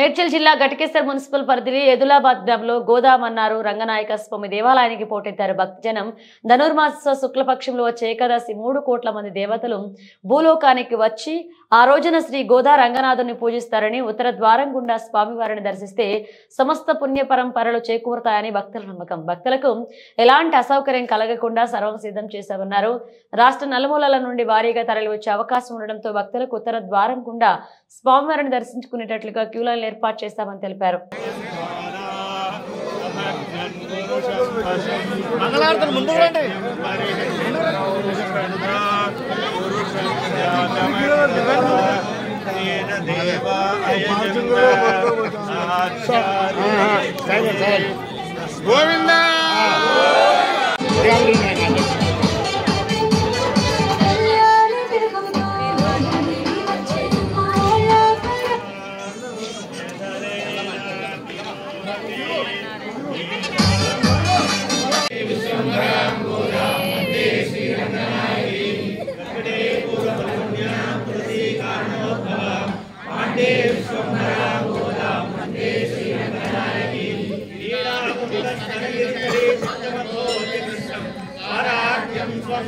మేడ్చల్ జిల్లా ఘటకేసర్ మున్సిపల్ పరిధి ఎదులాబాద్ గ్రామంలో గోదామన్నారు రంగనాయక స్వామి దేవాలయానికి పోటెత్తారు భక్తజనం. ధనుర్మాస శుక్లపక్షంలో వచ్చే ఏకాదశి 3 కోట్ల మంది దేవతలు భూలోకానికి వచ్చి ఆ రోజున శ్రీ గోదా రంగనాథుని పూజిస్తారని, ఉత్తర ద్వారం గుండా స్వామివారిని దర్శిస్తే సమస్త పుణ్య పరంపరలు చేకూరుతాయని భక్తుల నమ్మకం. భక్తులకు ఎలాంటి అసౌకర్యం కలగకుండా సర్వం సిద్ధం చేశామన్నారు. రాష్ట్ర నలుమూలల నుండి భారీగా తరలి వచ్చే అవకాశం ఉండడంతో భక్తులకు ఉత్తర ద్వారం గుండా స్వామివారిని దర్శించుకునేటట్లుగా క్యూలైన్ ఏర్పాటు చేస్తామని తెలిపారు. గోవిందా ఆరాధ్యం స్వం